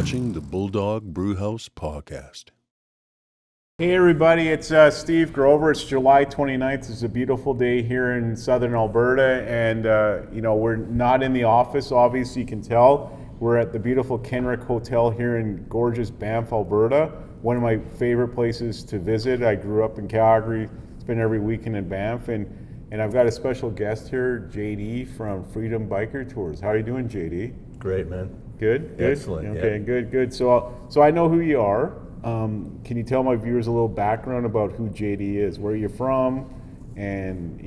watching the Bulldog Brewhouse Podcast. Hey everybody, it's Steve Grover. It's July 29th. It's a beautiful day here in southern Alberta, and we're not in the office, obviously you can tell. We're at the beautiful Kenrick Hotel here in gorgeous Banff, Alberta. One of my favorite places to visit. I grew up in Calgary, spent every weekend in Banff, and I've got a special guest here, JD from Freedom Biker Tours. How are you doing, JD? Great, man. Good? Excellent. Okay, yeah. good. So I know who you are. Can you tell my viewers a little background about who JD is, where you're from, and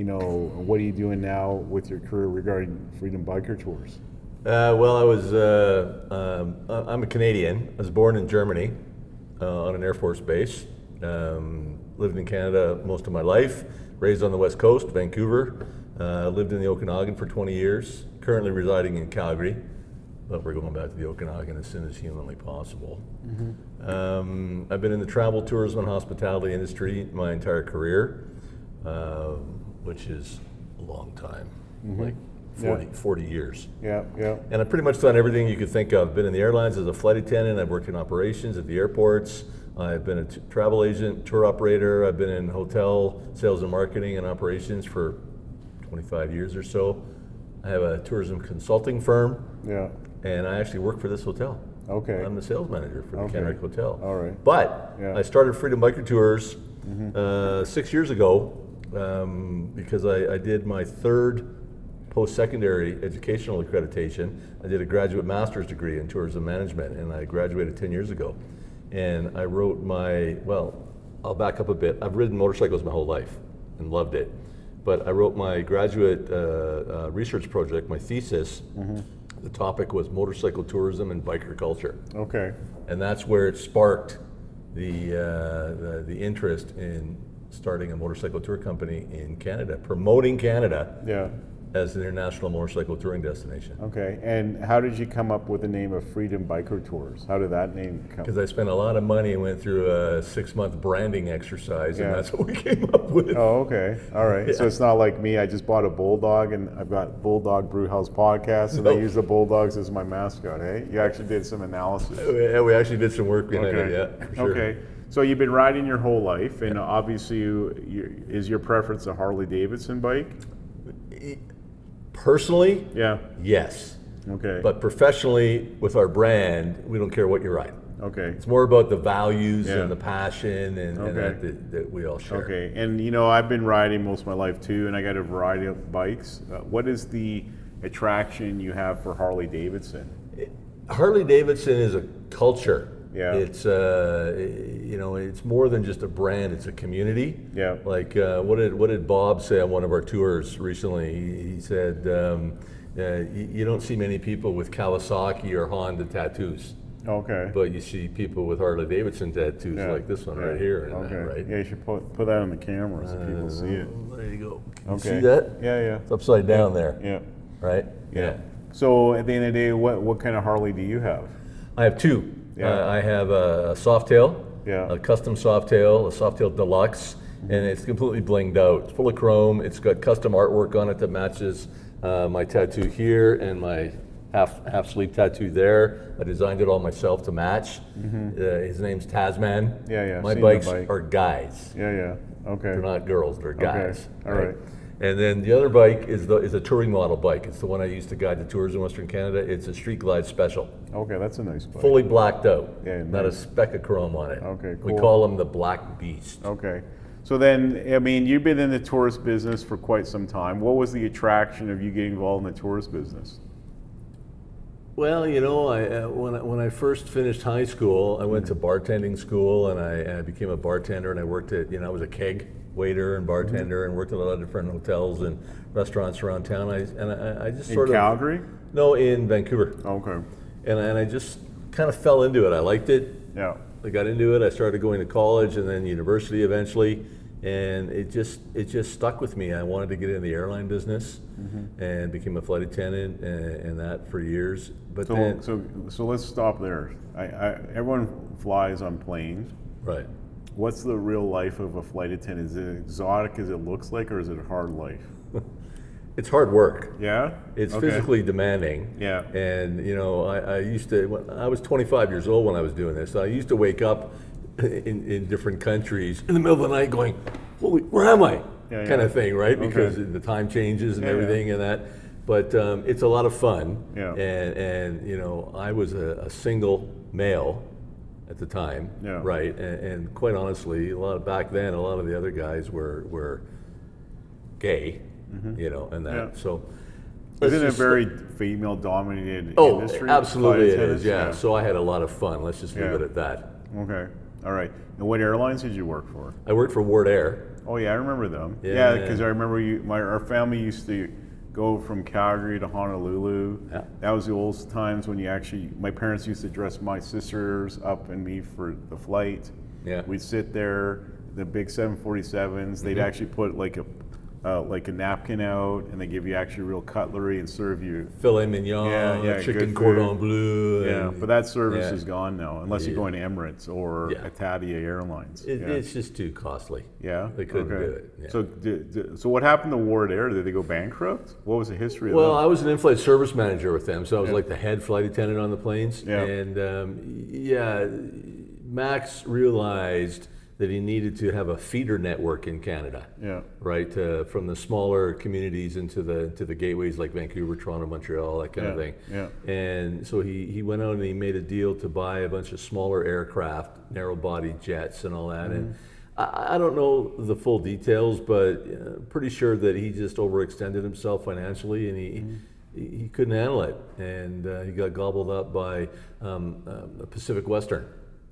what are you doing now with your career regarding Freedom Biker Tours? I'm a Canadian. I was born in Germany on an Air Force base. Lived in Canada most of my life. Raised on the West Coast, Vancouver. Lived in the Okanagan for 20 years. Currently residing in Calgary. But we're going back to the Okanagan as soon as humanly possible. Mm-hmm. I've been in the travel, tourism, and hospitality industry my entire career, which is a long time, like 40 years. Yeah. And I've pretty much done everything you could think of. Been in the airlines as a flight attendant. I've worked in operations at the airports. I've been a travel agent, tour operator. I've been in hotel sales and marketing and operations for 25 years or so. I have a tourism consulting firm. Yeah. And I actually work for this hotel. Okay. I'm the sales manager for the Kenrick Hotel. All right. But I started Freedom Biker Tours 6 years ago because I did my third post-secondary educational accreditation. I did a graduate master's degree in tourism management, and I graduated 10 years ago. And I wrote I'll back up a bit. I've ridden motorcycles my whole life and loved it. But I wrote my graduate research project, my thesis. The topic was motorcycle tourism and biker culture. Okay. And that's where it sparked the interest in starting a motorcycle tour company in Canada, promoting Canada as an international motorcycle touring destination. Okay, and how did you come up with the name of Freedom Biker Tours? How did that name come? Because I spent a lot of money and went through a 6-month branding exercise, and that's what we came up with. Oh, okay, all right. Yeah. So it's not like me, I just bought a Bulldog, and I've got Bulldog Brewhouse Podcast, and I use the Bulldogs as my mascot, hey? You actually did some analysis. Yeah, we actually did some work behind it, yeah, for sure. Okay. So you've been riding your whole life, and obviously is your preference a Harley Davidson bike? Personally, yes. Okay. But professionally, with our brand, we don't care what you ride. Okay. It's more about the values and the passion and that we all share. Okay. And I've been riding most of my life too, and I got a variety of bikes. What is the attraction you have for Harley Davidson? Harley Davidson is a culture. Yeah. It's it's more than just a brand. It's a community. Yeah. Like what did Bob say on one of our tours recently? He said you don't see many people with Kawasaki or Honda tattoos. Okay. But you see people with Harley Davidson tattoos like this one right here. Okay. Right? Yeah, you should put that on the camera so people see it. There you go. Can you see that? Yeah. It's upside down there. Yeah. Right? Yeah. So at the end of the day, what kind of Harley do you have? I have two. Yeah. I have a Softail, a custom Softail, a Softail Deluxe, and it's completely blinged out. It's full of chrome. It's got custom artwork on it that matches my tattoo here and my half sleeve tattoo there. I designed it all myself to match. His name's Tasman. Yeah. My bikes are guys. Yeah. Okay. They're not girls. They're guys. Okay. All right. And then the other bike is a touring model bike. It's the one I used to guide the tours in Western Canada. It's a Street Glide Special. Okay, that's a nice bike. Fully blacked out. Yeah, not a speck of chrome on it. Okay, cool. We call them the Black Beast. Okay. So then, you've been in the tourist business for quite some time. What was the attraction of you getting involved in the tourist business? Well, when I first finished high school, I went to bartending school, and I became a bartender, and I worked at, I was a keg waiter and bartender, and worked at a lot of different hotels and restaurants around town. I just in Calgary? No, in Vancouver. Okay. And I just kind of fell into it. I liked it. Yeah. I got into it. I started going to college and then university eventually, and it just stuck with me. I wanted to get in the airline business and became a flight attendant and that for years. But so let's stop there. Everyone flies on planes. Right. What's the real life of a flight attendant? Is it exotic as it looks like, or is it a hard life? It's hard work. Yeah? It's Okay. physically demanding. Yeah. And, you know, I used to, when I was 25 years old when I was doing this, I used to wake up in different countries in the middle of the night going, holy, where am I? Yeah, kind yeah. of thing, right? Because Okay. the time changes and Yeah, everything and that. But it's a lot of fun. Yeah. And you know, I was a single male at the time, Yeah. right? And quite honestly, back then, a lot of the other guys were gay, you know, and that. Yeah. So Isn't it a let's just- very female-dominated Oh, industry? absolutely flight it is, attendants? yeah. So I had a lot of fun. Let's just leave Yeah. it at that. Okay. All right. And what airlines did you work for? I worked for Ward Air. Oh yeah, I remember them. Yeah. Yeah, because I remember our family used to go from Calgary to Honolulu. Yeah. That was the old times when my parents used to dress my sisters up and me for the flight. Yeah. We'd sit there, the big 747s. They'd Mm-hmm. actually put like a napkin out, and they give you actually real cutlery and serve you. Filet mignon, Yeah, chicken good cordon food. bleu. Yeah, and- but that service yeah. is gone now, unless you're going to Emirates or Yeah. Italia Airlines. Yeah. It's just too costly. Yeah, They couldn't okay. do it. Yeah. So what happened to Ward Air? Did they go bankrupt? What was the history of Well, that? I was an in-flight service manager with them, so I was Yeah. like the head flight attendant on the planes. Yeah. And yeah, Max realized that he needed to have a feeder network in Canada. Yeah. Right, from the smaller communities into the gateways like Vancouver, Toronto, Montreal, that kind of Yeah, thing. yeah. And so he went out and he made a deal to buy a bunch of smaller aircraft, narrow-body jets, and all that. And I don't know the full details, but pretty sure that he just overextended himself financially, and he couldn't handle it, and he got gobbled up by Pacific Western,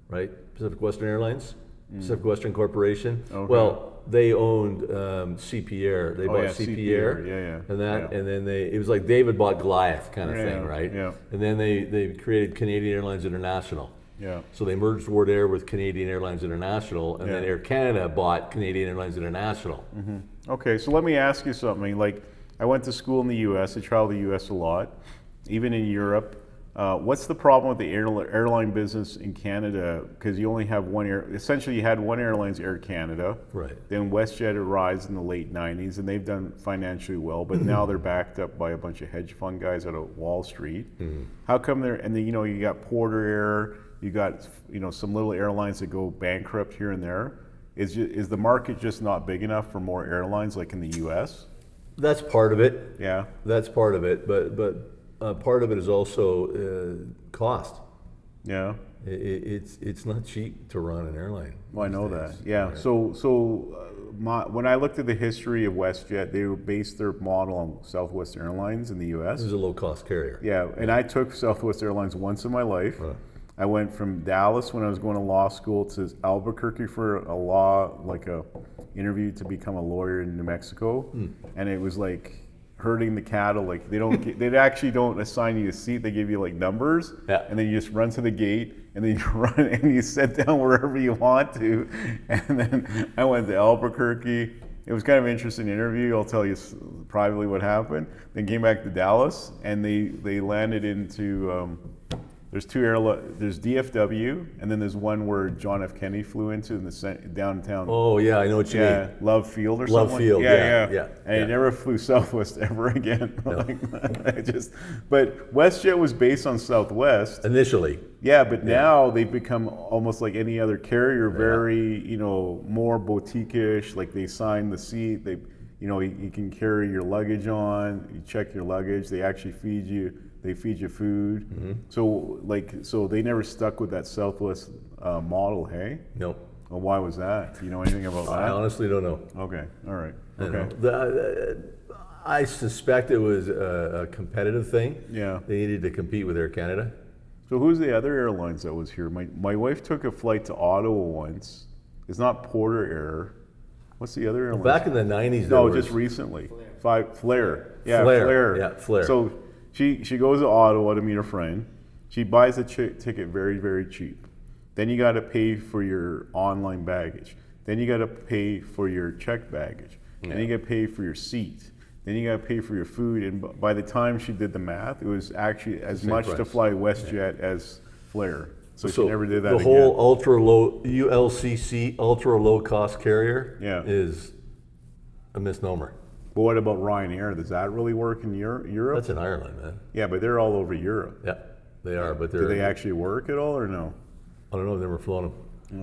right? Pacific Western Airlines. Pacific Western Corporation. Okay. Well, they owned CP Air. They bought yeah, CP CP Air, Air, yeah. and that, Yeah. and then it was like David bought Goliath kind of Yeah, thing, right? yeah. And then they created Canadian Airlines International. Yeah. So they merged Ward Air with Canadian Airlines International, and then Yeah. Air Canada bought Canadian Airlines International. Okay, so let me ask you something. Like, I went to school in the U.S. I traveled the U.S. a lot, even in Europe. What's the problem with the airline business in Canada? Because you only have essentially you had one airline's Air Canada. Right. Then WestJet arose in the late 90s, and they've done financially well, but now they're backed up by a bunch of hedge fund guys out of Wall Street. How come they're, and then, you got Porter Air, you got, some little airlines that go bankrupt here and there. Is the market just not big enough for more airlines like in the U.S.? That's part of it. Yeah. That's part of it, but part of it is also cost. Yeah. It's not cheap to run an airline. Well, I these know days. that. Yeah. When I looked at the history of WestJet, they based their model on Southwest Airlines in the U.S. This is a low-cost carrier. Yeah, and I took Southwest Airlines once in my life. I went from Dallas when I was going to law school to Albuquerque for a interview to become a lawyer in New Mexico, and it was like herding the cattle. Like they actually don't assign you a seat; they give you like numbers, Yeah. and then you just run to the gate, and then you run and you sit down wherever you want to. And then I went to Albuquerque. It was kind of an interesting interview. I'll tell you privately what happened. Then came back to Dallas, and they landed into. There's two airlines. There's DFW, and then there's one where John F. Kennedy flew into in the downtown. Oh yeah, I know what you yeah, mean. Love Field or Love something. Field, yeah. And he never flew Southwest ever again. But WestJet was based on Southwest. Initially. Yeah, but now they've become almost like any other carrier, very more boutique-ish. Like they sign the seat. You can carry your luggage on. You check your luggage. They actually feed you. They feed you food. So they never stuck with that Southwest model, hey? No. Well, why was that? Do you know anything about I that? honestly don't know. Okay, all right. I don't Okay. know. I suspect it was a competitive thing. Yeah. They needed to compete with Air Canada. So who's the other airlines that was here? My wife took a flight to Ottawa once. It's not Porter Air. What's the other airline? Back in the 90s, No, there just was- recently. Flair. Yeah, Flair. Flair. Yeah, Flair. So she goes to Ottawa to meet her friend. She buys a ticket very, very cheap. Then you got to pay for your online baggage. Then you got to pay for your checked baggage. Then you got to pay for your seat. Then you got to pay for your food. And by the time she did the math, it was actually as Same much to price. fly WestJet as Flair. So she never did that the again. whole ultra low ULCC ultra low cost carrier Yeah. is a misnomer. But what about Ryanair? Does that really work in Europe? That's in Ireland, man. Yeah, but they're all over Europe. Yeah, they are, but Do they actually work at all or no? I don't know, I've never flown them.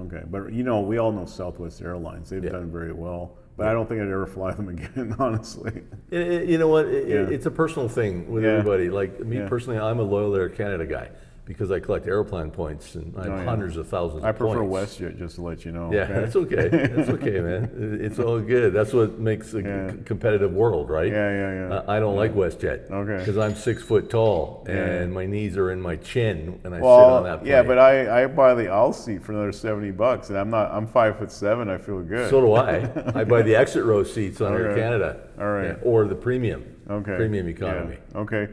Okay, but we all know Southwest Airlines. They've done very well. But I don't think I'd ever fly them again, honestly. You know what? It's a personal thing with everybody. Like me personally, I'm a loyal Air Canada guy because I collect airplane points and I have hundreds of thousands I of points. prefer WestJet, just to let you know. Yeah, okay? that's okay. That's okay, man. It's all good. That's what makes a competitive world, right? Yeah. I don't like WestJet. Okay. Because I'm 6 foot tall and my knees are in my chin and I sit on that plane. Yeah, but I buy the aisle seat for another $70, and I'm 5'7". I feel good. So do I. I buy the exit row seats on Air Canada. All right. Or the premium. Okay. Premium economy. Yeah. Okay.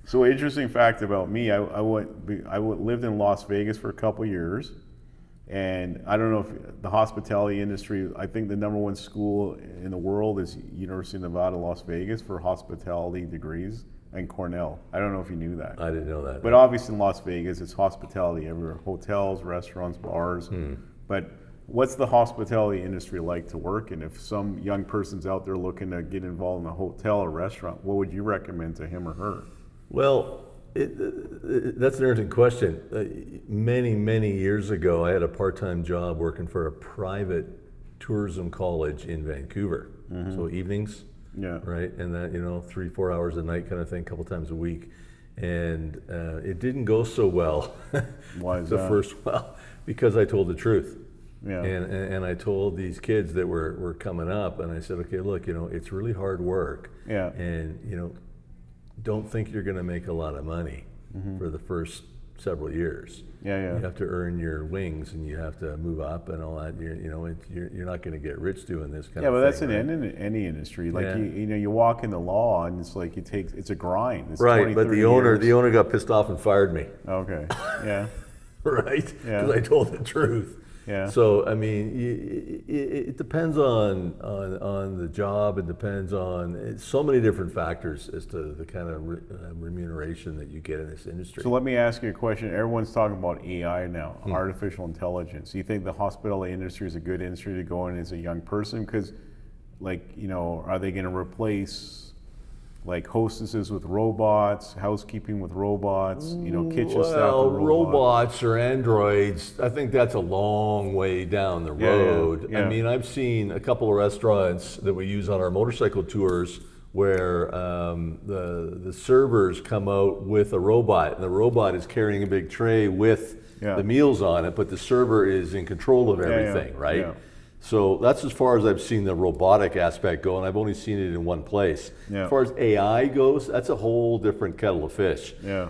So interesting fact about me, I lived in Las Vegas for a couple years, and I don't know if the hospitality industry, I think the #1 school in the world is University of Nevada, Las Vegas for hospitality degrees, and Cornell. I don't know if you knew that. I didn't know that. But obviously in Las Vegas, it's hospitality everywhere, hotels, restaurants, bars. But what's the hospitality industry like to work in? If some young person's out there looking to get involved in a hotel or restaurant, what would you recommend to him or her? Well, that's an interesting question. Many years ago, I had a part-time job working for a private tourism college in Vancouver. So evenings, right? And that, 3-4 hours a night kind of thing, a couple times a week. And it didn't go so well. Why is that? Because I told the truth. Yeah. And I told these kids that were coming up, and I said, okay, look, it's really hard work. Yeah. And, don't think you're going to make a lot of money for the first several years. Yeah. You have to earn your wings, and you have to move up and all that. You're not going to get rich doing this kind of thing. Yeah, but that's in any industry. Like you walk into law, and it's like it's a grind. It's right, 20, but the owner got pissed off and fired me. Okay. Yeah. Right. Because I told the truth. Yeah. So I mean, it depends on the job. It depends on so many different factors as to the kind of remuneration that you get in this industry. So let me ask you a question. Everyone's talking about AI now, artificial intelligence. Do you think the hospitality industry is a good industry to go in as a young person? Because, are they going to replace hostesses with robots, housekeeping with robots, kitchen staff with robots or androids, I think that's a long way down the road. Yeah. I mean, I've seen a couple of restaurants that we use on our motorcycle tours where the servers come out with a robot, and the robot is carrying a big tray with the meals on it, but the server is in control of everything, right? Yeah. So that's as far as I've seen the robotic aspect go, and I've only seen it in one place. Yeah. As far as AI goes, that's a whole different kettle of fish. Yeah.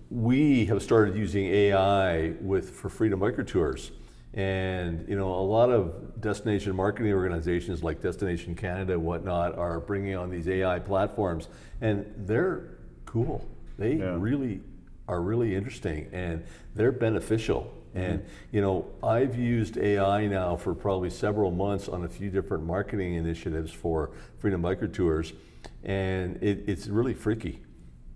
We have started using AI for Freedom Biker Tours, and a lot of destination marketing organizations like Destination Canada and whatnot are bringing on these AI platforms, and they're cool. They really are really interesting, and they're beneficial. And I've used AI now for probably several months on a few different marketing initiatives for Freedom Biker Tours, and it's really freaky.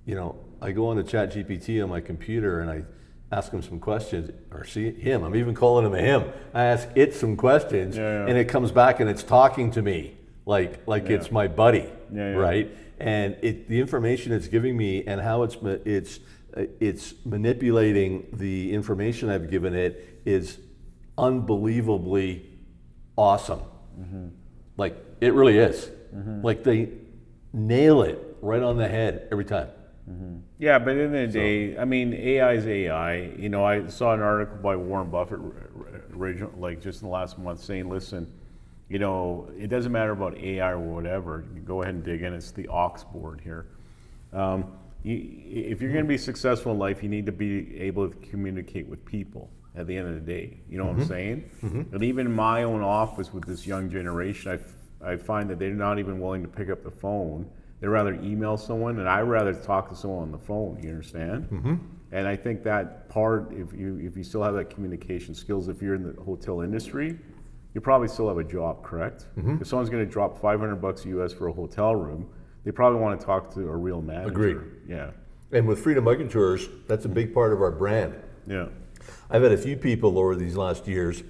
I go on to ChatGPT on my computer and I ask him some questions, or him. I'm even calling him a him. I ask it some questions, and it comes back and it's talking to me like it's my buddy, right? And the information it's giving me and how it's manipulating the information I've given it is unbelievably awesome. Like, it really is. Like, they nail it right on the head every time. Yeah, but in the end of the day, I mean, AI is AI. I saw an article by Warren Buffett, just in the last month, saying, listen, it doesn't matter about AI or whatever. You go ahead and dig in. It's the aux board here. If you're going to be successful in life, you need to be able to communicate with people at the end of the day. You know what I'm saying? And even in my own office with this young generation, I find that they're not even willing to pick up the phone. They'd rather email someone, and I'd rather talk to someone on the phone. You understand? And I think that part, if you still have that communication skills, if you're in the hotel industry, you probably still have a job, correct? If someone's going to drop $500 US for a hotel room, they probably want to talk to a real manager. Agreed. Yeah. And with Freedom Biking Tours, that's a big part of our brand. Yeah. I've had a few people over these last years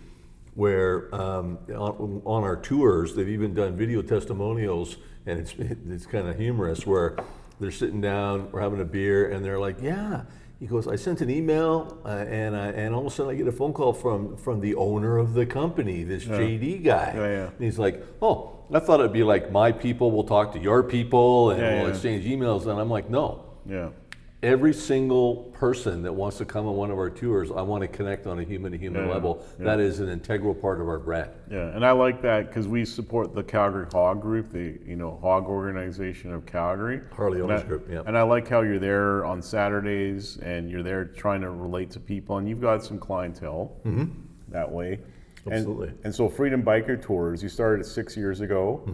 where on our tours, they've even done video testimonials, and it's kind of humorous, where they're sitting down, we're having a beer, and they're like, yeah. He goes, I sent an email, and all of a sudden I get a phone call from the owner of the company, this JD guy. And he's like, oh, I thought it'd be like my people will talk to your people, and we'll exchange emails. And I'm like, no. Yeah. Every single person that wants to come on one of our tours, I want to connect on a human-to-human level. That is an integral part of our brand. Yeah, and I like that because we support the Calgary Hog Group, the Hog Organization of Calgary. Harley Owners Group, yeah. And I like how you're there on Saturdays and you're there trying to relate to people, and you've got some clientele that way. Absolutely. And so Freedom Biker Tours, you started 6 years ago.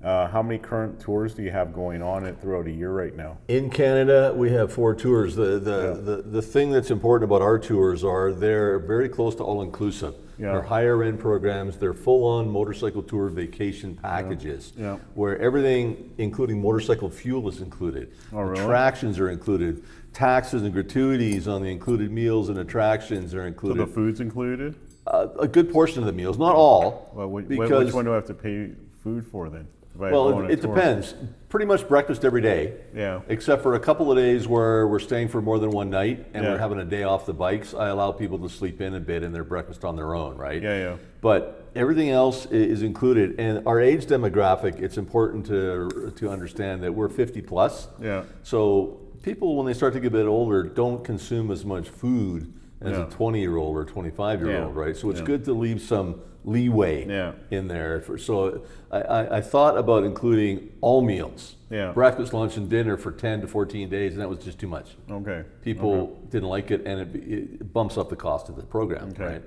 How many current tours do you have going on throughout a year right now? In Canada, we have 4 tours. The thing that's important about our tours are they're very close to all-inclusive. They're higher end programs. They're full-on motorcycle tour vacation packages where everything, including motorcycle fuel, is included. Attractions are included. Taxes and gratuities on the included meals and attractions are included. So the food's included? A good portion of the meals, not all. Well, which one do I have to pay food for then? Well, it depends. Pretty much breakfast every day. Yeah. Except for a couple of days where we're staying for more than one night and we're having a day off the bikes. I allow people to sleep in a bit and their breakfast on their own, right? Yeah. But everything else is included. And our age demographic, it's important to understand that we're 50 plus. Yeah. So people, when they start to get a bit older, don't consume as much food as a 20-year-old or 25-year-old, right? So it's good to leave some leeway in there. So I thought about including all meals, breakfast, lunch, and dinner for 10 to 14 days, and that was just too much. Okay. People didn't like it, and it bumps up the cost of the program, right?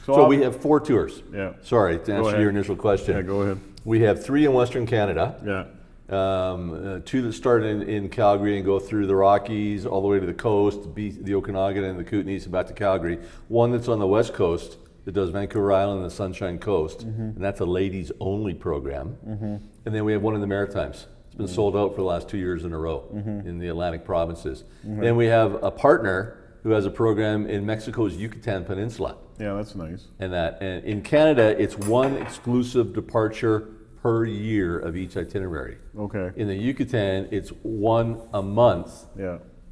So we have 4 tours. Yeah. Sorry, to answer your initial question. Yeah, go ahead. We have 3 in Western Canada. Yeah. 2 that start in Calgary and go through the Rockies all the way to the coast, the Okanagan and the Kootenays and back to Calgary. 1 that's on the West Coast that does Vancouver Island and the Sunshine Coast, and that's a ladies only program. And then we have 1 in the Maritimes. It's been sold out for the last 2 years in a row in the Atlantic provinces. Then we have a partner who has a program in Mexico's Yucatan Peninsula. Yeah, that's nice. And in Canada, it's 1 exclusive departure per year of each itinerary. Okay. In the Yucatan, it's 1 a month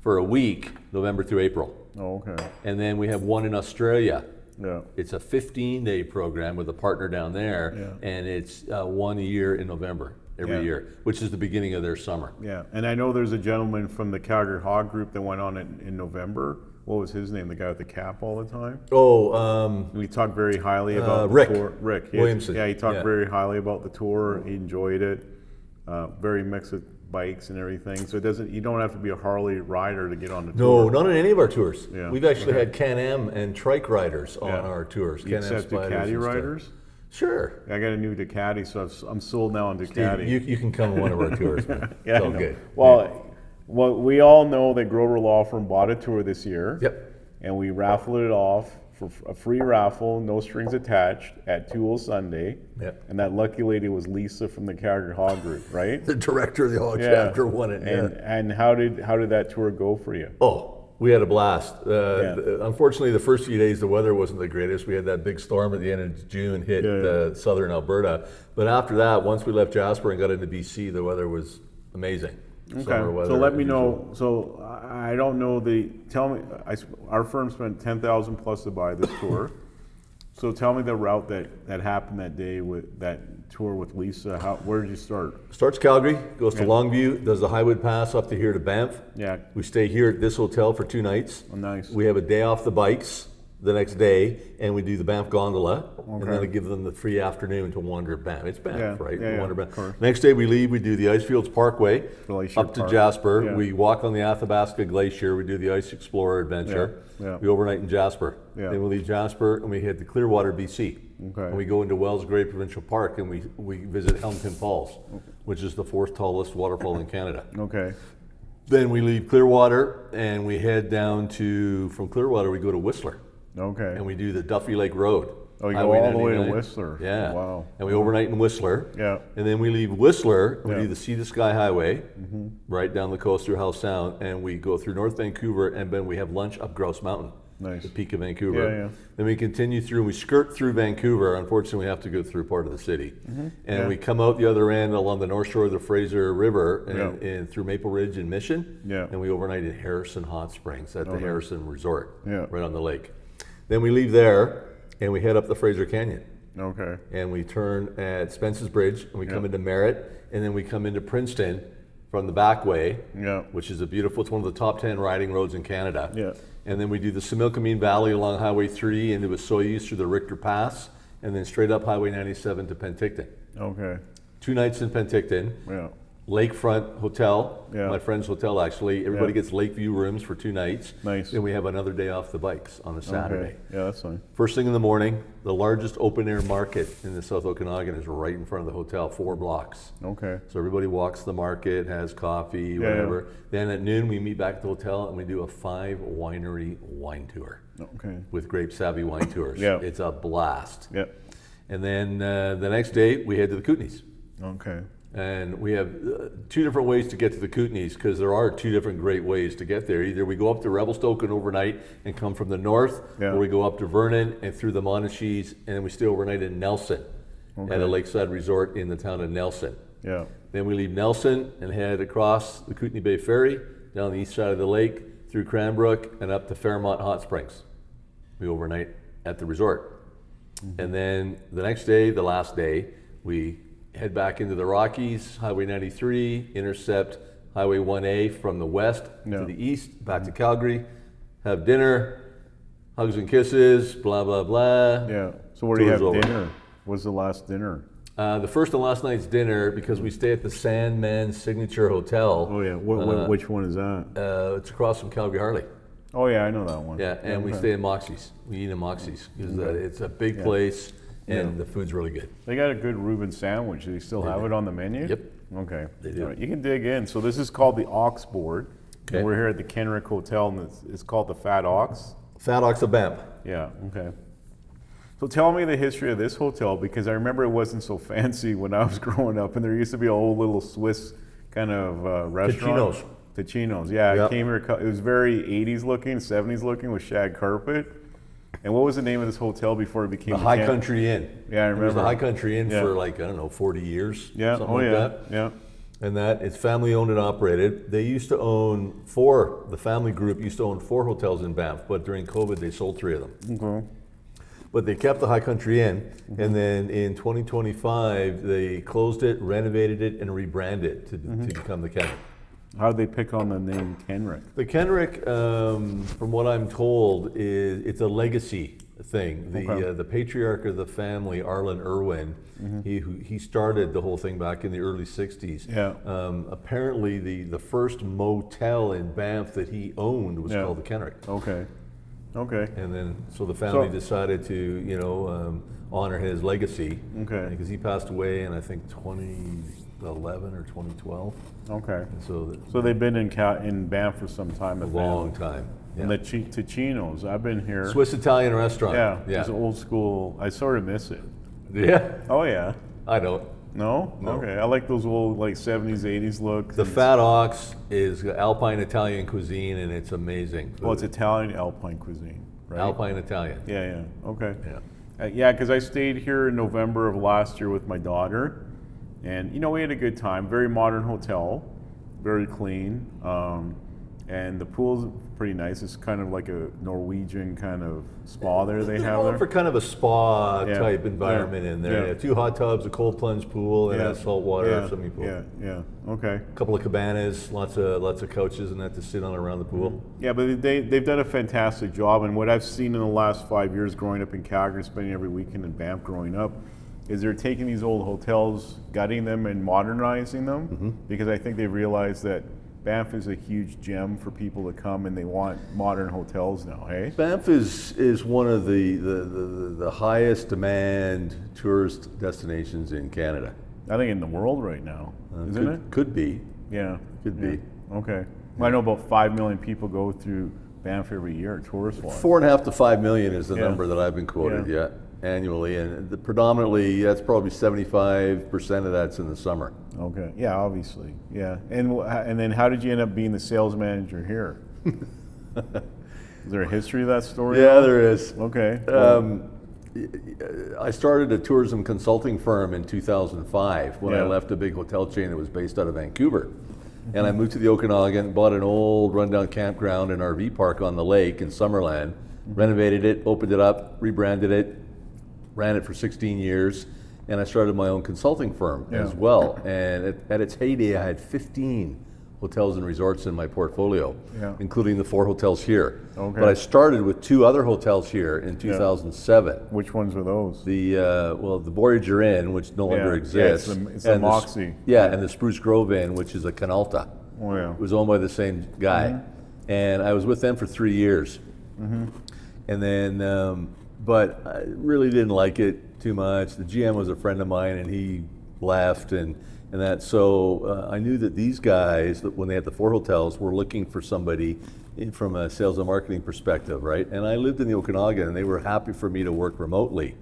for a week, November through April. Oh, okay. And then we have 1 in Australia. Yeah. It's a 15-day program with a partner down there, and it's 1 a year in November every year, which is the beginning of their summer. Yeah, and I know there's a gentleman from the Calgary Hog Group that went on in November. What was his name? The guy with the cap all the time? We talked very highly about Rick. the tour. Rick Williamson. Yeah, he talked very highly about the tour. He enjoyed it. Very mixed with bikes and everything. So you don't have to be a Harley rider to get on the tour. No, not on any of our tours. Yeah. We've actually had Can-Am and trike riders on our tours. You accept Ducati riders? Sure. I got a new Ducati, so I'm sold now on Ducati. Steve, you can come on one of our tours, man. Yeah, it's all good. Well, we all know that Grover Law Firm bought a tour this year. Yep. And we raffled it off for a free raffle, no strings attached, at 2 Sunday. Yep. And that lucky lady was Lisa from the Calgary Hog Group, right? The director of the Hog chapter won it. And how did that tour go for you? Oh, we had a blast. Unfortunately, the first few days the weather wasn't the greatest. We had that big storm at the end of June hit southern Alberta. But after that, once we left Jasper and got into BC, the weather was amazing. Okay, so let me know. So I don't know tell me, our firm spent $10,000 plus to buy this tour. So tell me the route that happened that day with that tour with Lisa. Where did you start? Starts Calgary, goes to Longview, does the Highwood Pass up to here to Banff. Yeah. We stay here at this hotel for 2 nights. Oh, nice. We have a day off the bikes the next day, and we do the Banff gondola, and then I give them the free afternoon to wander Banff. It's Banff, right? Yeah, wander Banff. Next day we leave, we do the Icefields Parkway up to Jasper. Yeah. We walk on the Athabasca Glacier, we do the Ice Explorer adventure. Yeah. We overnight in Jasper. Yeah. Then we leave Jasper and we head to Clearwater, BC. Okay. And we go into Wells Gray Provincial Park and we visit Helmton Falls, which is the 4th tallest waterfall in Canada. Okay. Then we leave Clearwater and we head down from Clearwater we go to Whistler. Okay. And we do the Duffy Lake Road. Oh, you go all the way to Whistler. Yeah. Wow. And we overnight in Whistler. Yeah. And then we leave Whistler, and we do the Sea to Sky Highway, right down the coast through Howe Sound, and we go through North Vancouver, and then we have lunch up Grouse Mountain. Nice. the peak of Vancouver. Yeah. Then we continue through, we skirt through Vancouver. Unfortunately, we have to go through part of the city. And we come out the other end along the north shore of the Fraser River and through Maple Ridge and Mission. Yeah. And we overnight in Harrison Hot Springs at the Harrison Resort, Yeah. right on the lake. Then we leave there and we head up the Fraser Canyon. Okay. And we turn at Spence's Bridge and we come into Merritt, and then we come into Princeton from the back way, which is it's one of the top 10 riding roads in Canada. Yeah. And then we do the Similkameen Valley along Highway 3 into Osoyoos through the Richter Pass, and then straight up Highway 97 to Penticton. Okay. 2 nights in Penticton. Yeah. Lakefront Hotel, Yeah. my friend's hotel actually. Everybody gets Lakeview rooms for 2 nights. Nice. Then we have another day off the bikes on a Saturday. Okay. Yeah, that's fine. First thing in the morning, the largest open air market in the South Okanagan is right in front of the hotel, 4 blocks. Okay. So everybody walks the market, has coffee, whatever. Then at noon, we meet back at the hotel and we do a 5 winery wine tour Okay. with Grape Savvy Wine Tours. Yeah. It's a blast. Yeah. And then the next day, we head to the Kootenays. Okay. And we have 2 different ways to get to the Kootenays, because there are 2 different great ways to get there. Either we go up to Revelstoke and overnight and come from the north, or we go up to Vernon and through the Monashees, and then we stay overnight in Nelson at a lakeside resort in the town of Nelson. Yeah. Then we leave Nelson and head across the Kootenay Bay Ferry, down the east side of the lake, through Cranbrook and up to Fairmont Hot Springs. We overnight at the resort. And then the next day, the last day, we head back into the Rockies, Highway 93, intercept Highway 1A from the west to the east, back to Calgary, have dinner, hugs and kisses, blah, blah, blah. Yeah. So where do you have Tour's over. dinner? What's the last dinner? The first and last night's dinner, because we stay at the Sandman Signature Hotel. Oh yeah. Which one is that? It's across from Calgary Harley. Oh yeah, I know that one. Yeah, and we stay in Moxie's. We eat in Moxie's because it's a big place and the food's really good. They got a good Reuben sandwich. Do they still have it on the menu? Yep. Okay. They do. All right, you can dig in. So this is called the Ox Board. Okay. And we're here at the Kenrick Hotel, and it's called the Fat Ox. Fat Ox of Banff. Yeah. Okay. So tell me the history of this hotel, because I remember it wasn't so fancy when I was growing up, and there used to be a old little Swiss kind of restaurant. Ticino's. Yeah, Yep. I came here. It was very 80s looking, 70s looking with shag carpet. And what was the name of this hotel before it became The High Country Inn. Yeah, I It was remember. the High Country Inn Yeah. for like, I don't know, 40 years. Yeah. Something Oh like yeah. that. Yeah. And that it's family owned and operated. They used to own the family group used to own 4 hotels in Banff, but during COVID they sold 3 of them. Okay. But they kept the High Country Inn, and then in 2025 they closed it, renovated it, and rebranded it to become the Kenrick. How did they pick on the name Kenrick? The Kenrick, from what I'm told, it's a legacy thing. The patriarch of the family, Arlen Irwin, he started the whole thing back in the early 60s. Yeah. Apparently the first motel in Banff that he owned was called the Kenrick. Okay. Okay. And then, so the family decided to, honor his legacy. Okay. Because he passed away in, I think, 2011 or 2012. Okay. And so So they've been in Banff for some time. a at long Banff. time. And the Ticino's, I've been here. Swiss Italian restaurant. Yeah. It's old school. I sort of miss it. Yeah. Oh yeah. I don't. No? No. Okay. I like those old like 70s, 80s looks. The Fat Ox is Alpine Italian cuisine, and it's amazing. Well, it's Italian Alpine cuisine, right? Alpine Italian. Yeah. Okay. Yeah. Yeah, because I stayed here in November of last year with my daughter, and we had a good time. Very modern hotel, very clean, and the pool's pretty nice. It's kind of like a Norwegian kind of spa there they They're have going there. for kind of a spa Yeah. type environment in there. Yeah. They have 2 hot tubs, a cold plunge pool, and a saltwater swimming pool. Yeah. Okay. A couple of cabanas, lots of couches and that to sit on around the pool. Yeah, but they've done a fantastic job, and what I've seen in the last 5 years growing up in Calgary, spending every weekend in Banff growing up, is they're taking these old hotels, gutting them and modernizing them, because I think they realize that Banff is a huge gem for people to come, and they want modern hotels now, hey? Banff is one of the highest demand tourist destinations in Canada. I think in the world right now, isn't it? Could be. Yeah. Could be. Okay. Well, I know about 5 million people go through Banff every year, tourist-wise. 4.5 to 5 million is the Yeah. number that I've been quoted annually, and predominantly that's probably 75% of that's in the summer. Okay. Yeah, obviously. Yeah. And then how did you end up being the sales manager here? Is there a history of that story? Yeah, there is. Okay. I started a tourism consulting firm in 2005 when I Yeah. left a big hotel chain that was based out of Vancouver. And I moved to the Okanagan, bought an old rundown campground and RV park on the lake in Summerland, renovated it, opened it up, rebranded it, ran it for 16 years, and I started my own consulting firm as well. And at its heyday, I had 15 hotels and resorts in my portfolio, including the 4 hotels here. Okay. But I started with 2 other hotels here in 2007. Which ones were those? The the Voyager Inn, which no longer exists. It's the and Moxie. and the Spruce Grove Inn, which is a Canalta. Oh, yeah. It was owned by the same guy. And I was with them for 3 years. And then, but I really didn't like it too much. The GM was a friend of mine, and he left, and that. So I knew that these guys, that when they had the 4 hotels, were looking for somebody from a sales and marketing perspective, right? And I lived in the Okanagan, and they were happy for me to work remotely.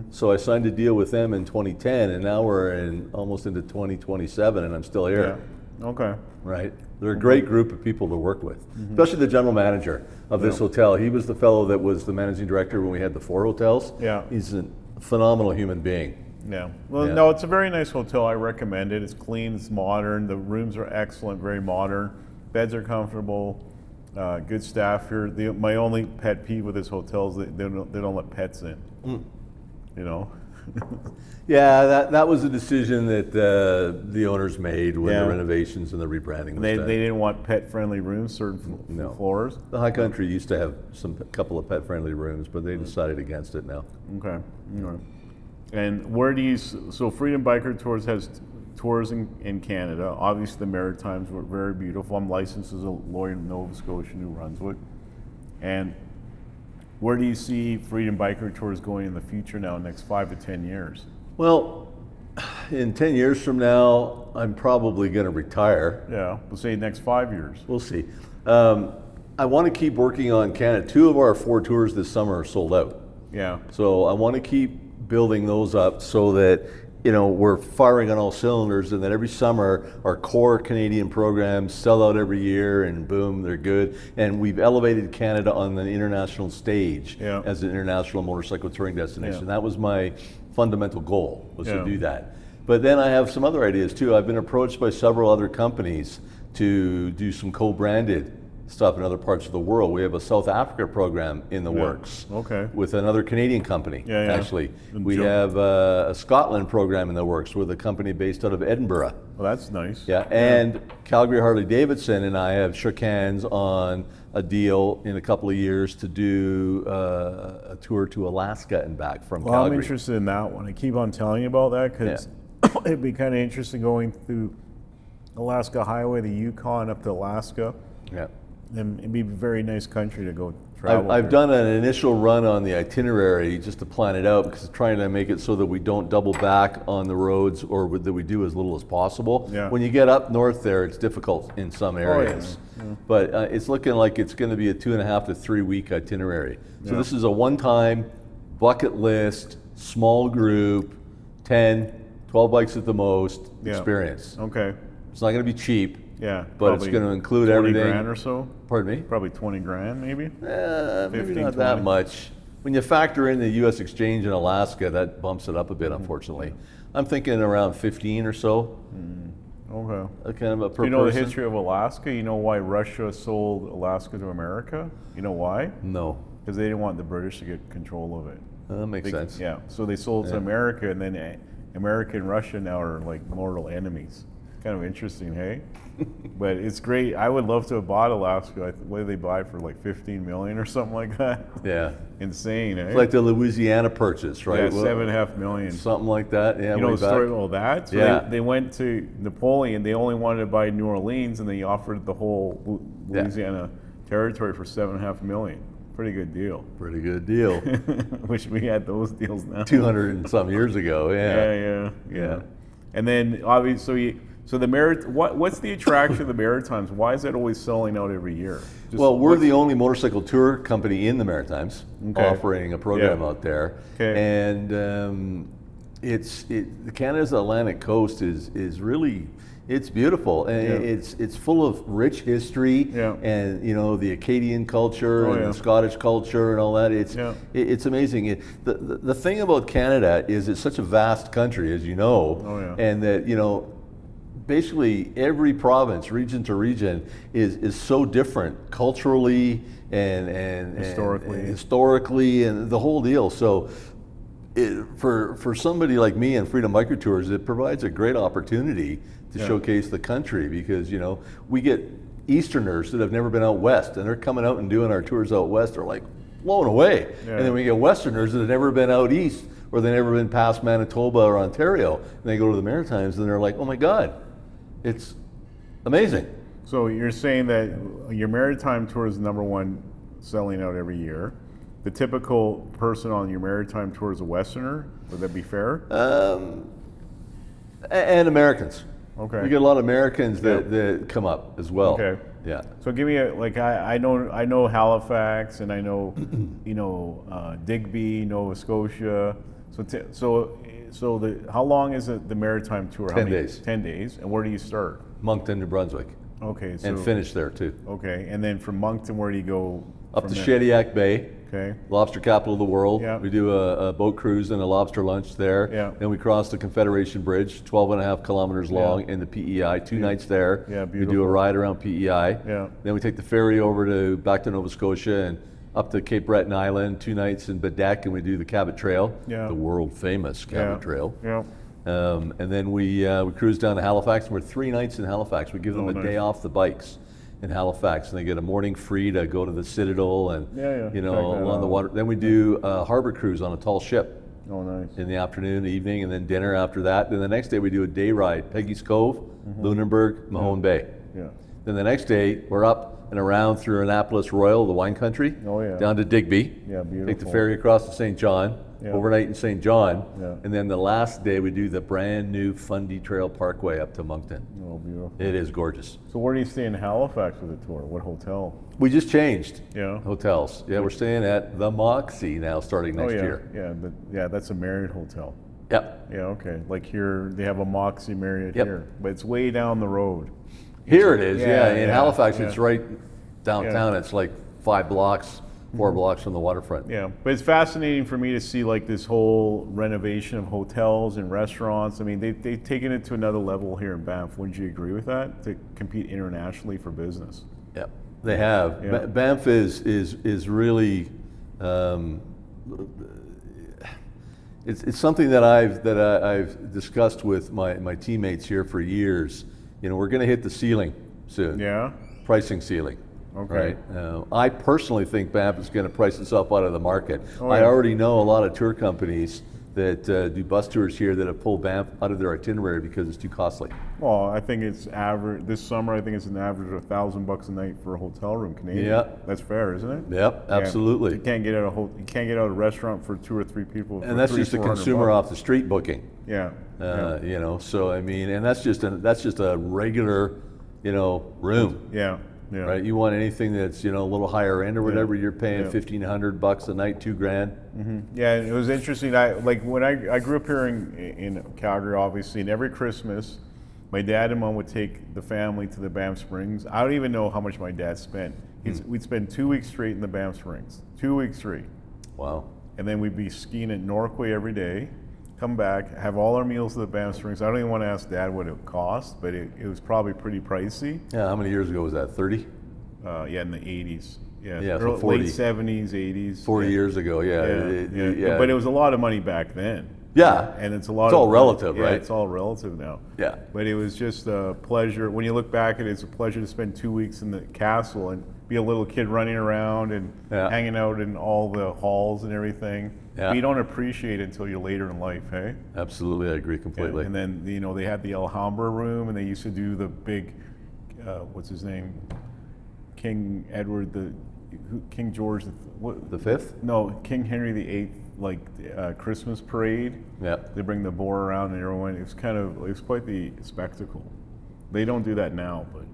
So I signed a deal with them in 2010, and now we're almost into 2027, and I'm still here. Yeah. Okay. Right. They're a great group of people to work with, especially the general manager of this hotel. He was the fellow that was the managing director when we had the 4 hotels. Yeah. He's a phenomenal human being. Yeah. Well, no, it's a very nice hotel. I recommend it. It's clean. It's modern. The rooms are excellent. Very modern. Beds are comfortable. Good staff here. My only pet peeve with this hotel is that they don't let pets in. You know. Yeah, that was a decision that the owners made when the renovations and the rebranding was They done. didn't want pet-friendly rooms, certain floors. The High Country used to have a couple of pet-friendly rooms, but they decided against it now. Okay. And where do you? So Freedom Biker Tours has tours in Canada. Obviously, the Maritimes were very beautiful. I'm licensed as a lawyer in Nova Scotia, New Brunswick. And where do you see Freedom Biker Tours going in the future now, next 5 to 10 years? Well, in 10 years from now, I'm probably going to retire. Yeah, we'll say next 5 years. We'll see. I want to keep working on Canada. 2 of our 4 tours this summer are sold out. Yeah. So I want to keep building those up so that we're firing on all cylinders, and that every summer our core Canadian programs sell out every year, and boom, they're good. And we've elevated Canada on the international stage as an international motorcycle touring destination. Yeah. That was my fundamental goal, was to do that. But then I have some other ideas too. I've been approached by several other companies to do some co-branded stuff in other parts of the world. We have a South Africa program in the works with another Canadian company, actually. We have a Scotland program in the works with a company based out of Edinburgh. Well, that's nice. Yeah, and Calgary Harley-Davidson and I have shook hands on a deal in a couple of years to do a tour to Alaska and back from Calgary. I'm interested in that one. I keep on telling you about that because it'd be kind of interesting going through Alaska Highway, the Yukon up to Alaska. Yeah. And it'd be a very nice country to go travel. I've done an initial run on the itinerary just to plan it out, because trying to make it so that we don't double back on the roads, or that we do as little as possible. Yeah. When you get up north there, it's difficult in some areas. But it's looking like it's going to be a 2.5 to 3 week itinerary. So this is a one-time bucket list, small group, 10, 12 bikes at the most experience. Okay. It's not going to be cheap. Yeah, but it's going to include everything. 20 grand or so? Pardon me? Probably 20 grand, maybe? Maybe 15, not 20. that much. When you factor in the U.S. exchange in Alaska, that bumps it up a bit, unfortunately. I'm thinking around 15 or so. Okay. Kind of a per Do you know person. the history of Alaska? You know why Russia sold Alaska to America? You know why? No. Because they didn't want the British to get control of it. That makes sense. Yeah, so they sold to America, and then America and Russia now are like mortal enemies. Kind of interesting, hey? But it's great. I would love to have bought Alaska. What did they buy for, like 15 million or something like that? Yeah. Insane, eh? It's like the Louisiana Purchase, right? Yeah, 7.5 million. Something like that. Yeah. You know way the story back. about all that? So they went to Napoleon. They only wanted to buy New Orleans, and they offered the whole Louisiana territory for 7.5 million. Pretty good deal. Pretty good deal. Wish we had those deals now. 200 and some years ago. Yeah. And then obviously, so the what's the attraction of the Maritimes? Why is that always selling out every year? Well, we're the only motorcycle tour company in the Maritimes offering a program out there. And Canada's Atlantic coast is really, It's beautiful, and it's full of rich history, and the Acadian culture and the Scottish culture and all that. It's amazing. The thing about Canada is it's such a vast country, as you know, and that basically every province, region to region, is so different culturally and historically and the whole deal. So for somebody like me and Freedom Microtours, it provides a great opportunity to showcase the country, because we get Easterners that have never been out west, and they're coming out and doing our tours out west. They're like blown away, and then we get Westerners that have never been out east, or they've never been past Manitoba or Ontario, and they go to the Maritimes and they're like, oh my God, it's amazing. So you're saying that your Maritime tour is number one selling out every year. The typical person on your Maritime tour is a Westerner. Would that be fair? And Americans. Okay. We get a lot of Americans that come up as well. Okay. Yeah. So give me I know Halifax, and I know Digby, Nova Scotia. So how long is it, the Maritime tour? 10 days. 10 days. And where do you start? Moncton, New Brunswick. Okay. And finish there too. Okay. And then from Moncton, where do you go? Up to Shediac Bay. Okay. Lobster capital of the world. Yeah. We do a boat cruise and a lobster lunch there. Yeah. Then we cross the Confederation Bridge, 12.5 kilometers long, in the PEI. 2 nights there. Yeah, beautiful. We do a ride around PEI. Yeah. Then we take the ferry back to Nova Scotia and up to Cape Breton Island, 2 nights in Bedeque, and we do the Cabot Trail, the world famous Cabot Trail. Yeah. And then we cruise down to Halifax, and we're 3 nights in Halifax. We give them a day off the bikes in Halifax, and they get a morning free to go to the Citadel and along the water. Then we do a harbor cruise on a tall ship. Oh, nice. In the afternoon, evening, and then dinner after that. Then the next day we do a day ride, Peggy's Cove, Lunenburg, Mahone Bay. Yeah. Then the next day we're up and around through Annapolis Royal, the wine country, down to Digby. Yeah, beautiful. Take the ferry across to St. John, overnight in St. John, Yeah. and then the last day we do the brand new Fundy Trail Parkway up to Moncton. Oh, beautiful. It is gorgeous. So where do you stay in Halifax with the tour? What hotel? We just changed Yeah. hotels. Yeah, we're staying at the Moxie now starting next year. Yeah, that's a Marriott hotel. Yep. Yeah, okay. Like here, they have a Moxie Marriott Yep. here, but it's way down the road. Here it is, Yeah, In yeah, Halifax, yeah. it's right downtown. It's like 5 blocks, 4 blocks from the waterfront. Yeah, but it's fascinating for me to see like this whole renovation of hotels and restaurants. I mean, they've taken it to another level here in Banff. Wouldn't you agree with that? To compete internationally for business. Yep, they have. Yeah. Banff is really, it's something that I've discussed with my teammates here for years. We're going to hit the ceiling soon. Yeah. Pricing ceiling. Okay. Right? I personally think Banff is going to price itself out of the market. Oh, I yeah. already know a lot of tour companies that do bus tours here that have pulled Banff out of their itinerary because it's too costly. Well, I think it's average this summer. I think it's an average of $1,000 a night for a hotel room Canadian. Yeah. That's fair, isn't it? Yep, absolutely. You can't get out a restaurant for 2 or 3 people. And that's just a consumer off the street booking. Yeah. So I mean, and that's just a regular, room. Yeah. Yeah. Right. You want anything that's a little higher end or whatever, you're paying Yeah. $1,500 a night, $2,000. Mm-hmm. Yeah, and it was interesting. When I grew up here in Calgary, obviously, and every Christmas, my dad and mom would take the family to the Banff Springs. I don't even know how much my dad spent. We'd spend 2 weeks straight in the Banff Springs, 2 weeks straight. Wow. And then we'd be skiing at Norquay every day, come back, have all our meals at the Banff Springs. I don't even want to ask Dad what it cost, but it was probably pretty pricey. Yeah, how many years ago was that? 30? In the 80s. Yeah, so 40. Late 70s, 80s. 40 years ago, yeah. But it was a lot of money back then. Yeah. And it's all relative, right? It's all relative now. Yeah. But it was just a pleasure. When you look back at it, it's a pleasure to spend 2 weeks in the castle and be a little kid running around and hanging out in all the halls and everything. Yeah. But you don't appreciate it until you're later in life, hey? Absolutely, I agree completely. And then, they had the Alhambra room, and they used to do the big, what's his name? King Edward, King George, The fifth? No, King Henry VIII, Christmas parade. Yeah. They bring the boar around and everyone. It was quite the spectacle. They don't do that now, but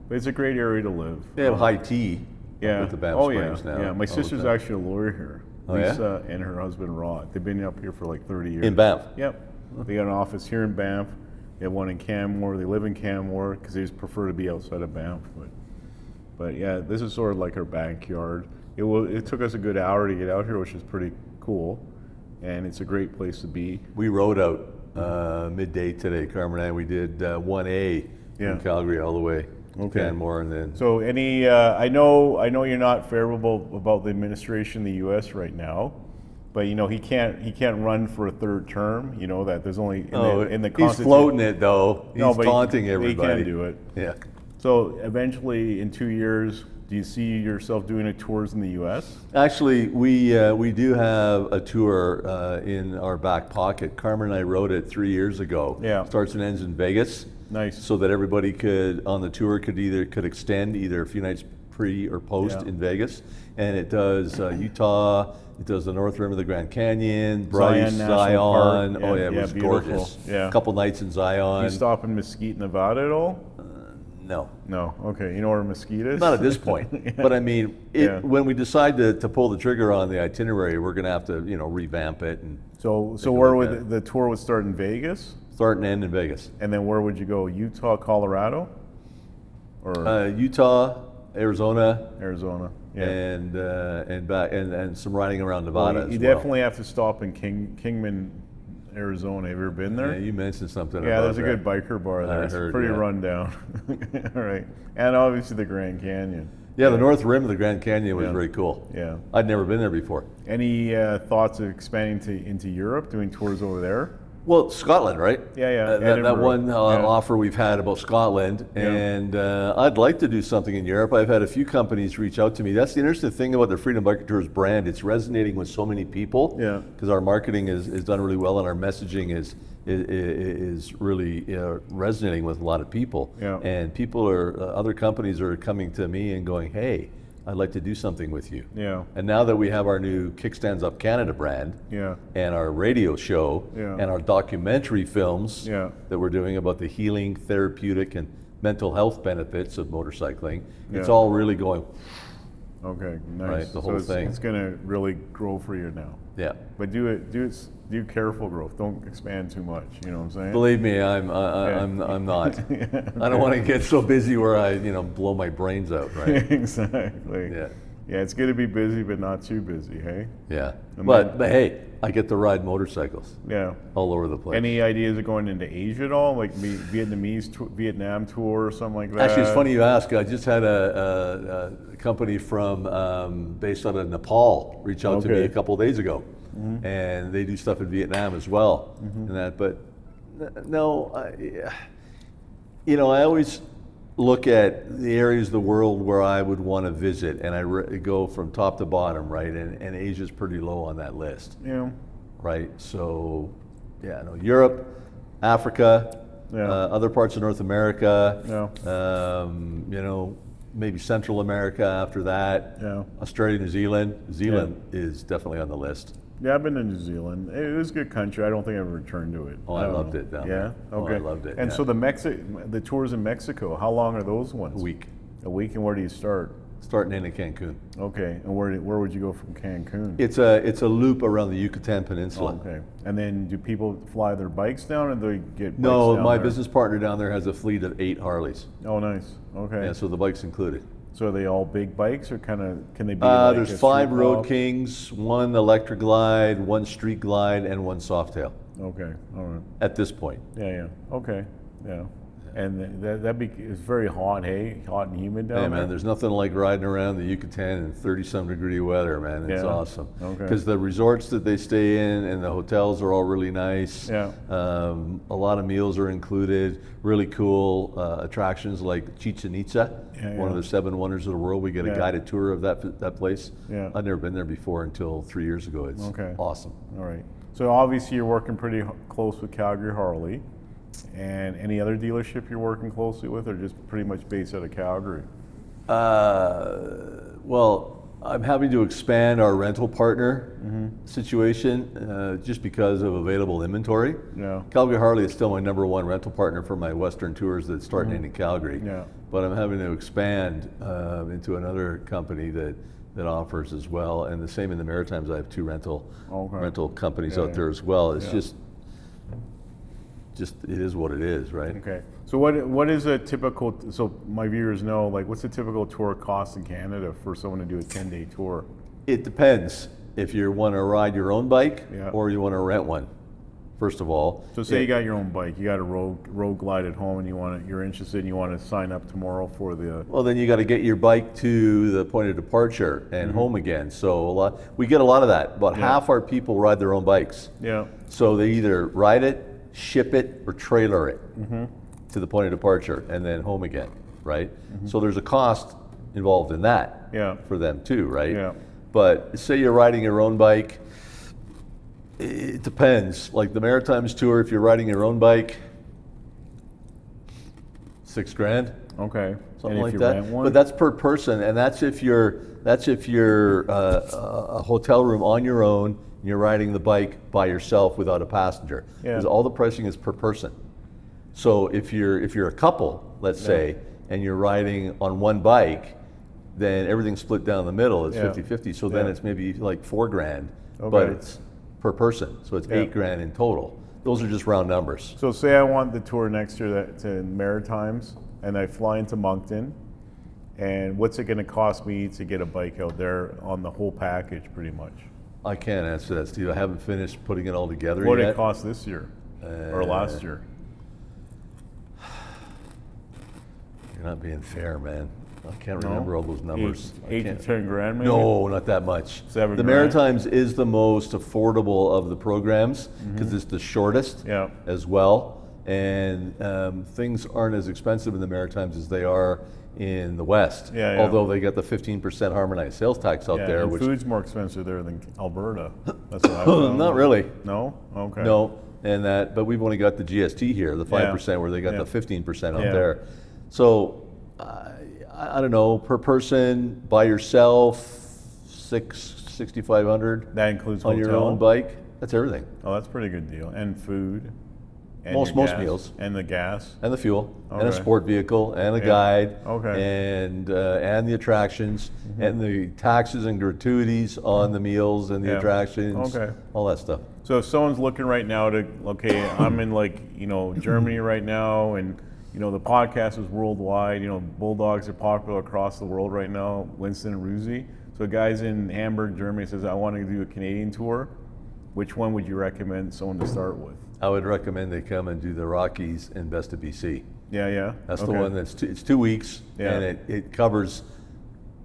but it's a great area to live. They have high tea at the Banff Springs now. Yeah, my sister's time. actually a lawyer here. Oh, yeah? Lisa and her husband Rod. They've been up here for like 30 years. In Banff? Yep. They got an office here in Banff. They have one in Canmore. They live in Canmore because they just prefer to be outside of Banff. But yeah, this is sort of like our backyard. It took us a good hour to get out here, which is pretty cool, and it's a great place to be. We rode out midday today, Carmen and I. We did 1A from Calgary all the way to Canmore, and then. So I know you're not favorable about the administration in the U.S. right now, but he can't run for a third term. You know that there's only in the he's floating it though. He's taunting everybody. He can do it. Yeah. So eventually, in 2 years, do you see yourself doing tours in the U.S.? Actually, we do have a tour in our back pocket. Carmen and I wrote it 3 years ago. Yeah. Starts and ends in Vegas. Nice. So that everybody on the tour could extend either a few nights pre or post in Vegas. And it does Utah. It does the North Rim of the Grand Canyon, Bryce, Zion. Yeah, it was beautiful. gorgeous. Yeah. A couple nights in Zion. Do you stop in Mesquite, Nevada at all? No. No. Okay. You know where Mesquite is? Not at this point. But I mean, when we decide to pull the trigger on the itinerary, we're going to have to, revamp it. And so where would the tour would start in Vegas? Start and end in Vegas. And then where would you go? Utah, Colorado? Or Utah, Arizona. Yeah. And back and some riding around Nevada. Well, you definitely have to stop in Kingman, Arizona. Have you ever been there? Yeah, you mentioned something. Yeah, about there's a that. good biker bar there. I It's heard, pretty yeah. run down. All right, and obviously the Grand Canyon. Yeah, the North Rim of the Grand Canyon was very cool. Yeah. I'd never been there before. Any thoughts of expanding into Europe, doing tours over there? Well, Scotland, right? Yeah. That one offer we've had about Scotland, and I'd like to do something in Europe. I've had a few companies reach out to me. That's the interesting thing about the Freedom Biker Tours brand. It's resonating with so many people. Yeah. Because our marketing is done really well, and our messaging is really resonating with a lot of people. Yeah. And people other companies are coming to me and going, "Hey, I'd like to do something with you." Yeah. And now that we have our new Kickstands Up Canada brand, and our radio show, and our documentary films that we're doing about the healing, therapeutic, and mental health benefits of motorcycling, it's all really going. Okay, nice. Right, the whole thing. It's going to really grow for you now. Yeah. But do careful growth. Don't expand too much. You know what I'm saying? Believe me, I'm not. I don't want to get so busy where I blow my brains out. Right. Exactly. Yeah. Yeah, it's good to be busy, but not too busy, hey? Yeah. But hey, I get to ride motorcycles. Yeah. All over the place. Any ideas of going into Asia at all, like Vietnam tour or something like that? Actually, it's funny you ask. I just had a company from based out of Nepal reach out to me a couple of days ago, and they do stuff in Vietnam as well. And that, but no, I always look at the areas of the world where I would want to visit, and I go from top to bottom, right? And Asia's pretty low on that list. Yeah. Right. So, Europe, Africa, other parts of North America. Yeah. Maybe Central America after that. Yeah. Australia, New Zealand. New Zealand is definitely on the list. Yeah, I've been to New Zealand. It was a good country. I don't think I ever returned to it. Oh, I loved it down there. Yeah? Okay. Oh, I loved it. And so the tours in Mexico, how long are those ones? A week. A week, and where do you start? Starting in Cancun. Okay, and where would you go from Cancun? It's a loop around the Yucatan Peninsula. Okay, and then do people fly their bikes down, or do they get bikes No, down my there? business partner down there has a fleet of 8 Harleys. Oh, nice. Okay. Yeah, so the bike's included. So are they all big bikes, or can they be? There's a 5 street Road mob? Kings, 1 Electric Glide, 1 Street Glide, and 1 Softail. Okay, all right. At this point. Yeah. Okay, yeah. And it's very hot, hey? Hot and humid down Hey there? man, there's nothing like riding around the Yucatan in 30-some degree weather, man. It's awesome. Okay. Because the resorts that they stay in and the hotels are all really nice. Yeah. A lot of meals are included. Really cool attractions like Chichen Itza, one of the 7 wonders of the world. We get a guided tour of that place. Yeah. I'd never been there before until 3 years ago. It's awesome. All right. So obviously you're working pretty close with Calgary Harley. And any other dealership you're working closely with, or just pretty much based out of Calgary? Well, I'm having to expand our rental partner situation just because of available inventory. Yeah. Calgary Harley is still my #1 rental partner for my Western tours that start in Calgary. Yeah. But I'm having to expand into another company that offers as well. And the same in the Maritimes. I have 2 rental companies out there as well. It's just just it is what it is, right? Okay. So what is a typical, so my viewers know, like what's a typical tour cost in Canada for someone to do a 10-day tour? It depends if you want to ride your own bike Yeah. or you want to rent one. First of all, So say you got your own bike, you got a road glide at home, and you're interested, and you want to sign up tomorrow for the. well, then you got to get your bike to the point of departure and home again. So we get a lot of that. About half our people ride their own bikes. Yeah. So they either ride it, ship it, or trailer it to the point of departure and then home again, right? So there's a cost involved in that Yeah. for them too, right? Yeah. But say you're riding your own bike, it depends. Like the Maritimes tour, if you're riding your own bike, $6,000. Okay. Something and like if you that. rent one? But that's per person, and that's if you're a hotel room on your own and you're riding the bike by yourself without a passenger. Yeah. Because all the pricing is per person. So if you're a couple, let's say, and you're riding on one bike, then everything's split down the middle. It's Yeah. 50-50. So then Yeah. it's maybe like $4,000, but Okay. it's per person. So it's Yeah. $8,000 in total. Those are just round numbers. So say I want the tour next year to Maritimes, and I fly into Moncton, and what's it going to cost me to get a bike out there on the whole package, pretty much? I can't answer that, Steve. I haven't finished putting it all together What did yet. it cost this year or last year? You're not being fair, man. I can't remember all those numbers. I Eight to can't- 10 grand, maybe. No, not that much. 7 The grand? Maritimes is the most affordable of the programs because it's the shortest Yeah. as well. And things aren't as expensive in the Maritimes as they are in the West. Yeah, yeah. Although they got the 15% harmonized sales tax out Yeah, there, and which food's more expensive there than Alberta. That's what I found. not really. No. Okay. No, and that, but we've only got the GST here, the 5%, where they got Yeah. the 15% out Yeah. there. So I don't know, per person by yourself, $6,500 That includes on your hotel? own bike. That's everything, Oh, that's a pretty good deal. And food. And Most your gas, meals. And the gas. and the fuel, and a Okay. sport vehicle, and a Yeah. guide, Okay. and the attractions, and the taxes and gratuities on the meals and the Yeah. attractions, Okay. all that stuff. So if someone's looking right now to, okay, I'm in Germany right now, and the podcast is worldwide. Bulldogs are popular across the world right now. Winston and Ruzi. So a guy's in Hamburg, Germany, says, I want to do a Canadian tour. Which one would you recommend someone to start with? I would recommend they come and do the Rockies and Best of BC. Yeah. That's Okay. the one that's it's 2 weeks, Yeah. and it covers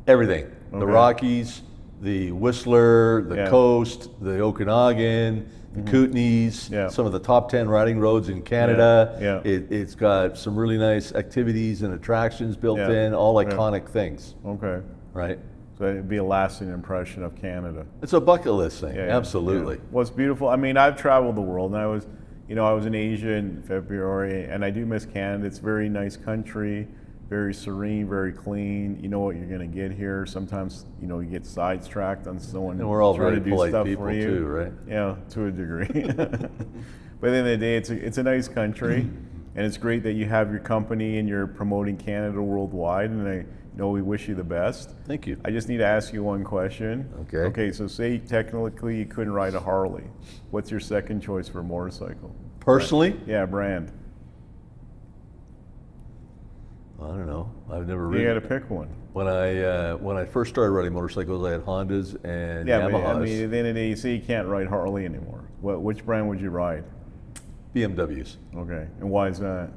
everything. The Okay. Rockies, the Whistler, the Yeah. coast, the Okanagan, the Kootenays, Yeah. some of the top 10 riding roads in Canada. Yeah. It's got some really nice activities and attractions built Yeah. in, all Yeah. iconic things, Okay. right? So it'd be a lasting impression of Canada. It's a bucket list thing, Yeah, yeah, absolutely. yeah. Well, it's beautiful. I mean, I've traveled the world, and I was in Asia in February, and I do miss Canada. It's a very nice country, very serene, very clean. You know what you're going to get here. Sometimes, you get sidetracked on someone And we're all trying very to do polite stuff people for you. too, right? Yeah, to a degree. But at the end of the day, it's a nice country, and it's great that you have your company and you're promoting Canada worldwide, and I know we wish you the best. Thank you. I just need to ask you one question. Okay. Okay, so say technically you couldn't ride a Harley. What's your second choice for a motorcycle? Personally, Yeah, brand. I don't know. I've never You got ridden. to pick one. When I first started riding motorcycles, I had Hondas and Yeah, but Yamahas, I mean, at the end of the day, you say you can't ride Harley anymore. Which brand would you ride? BMWs, Okay, and why is that?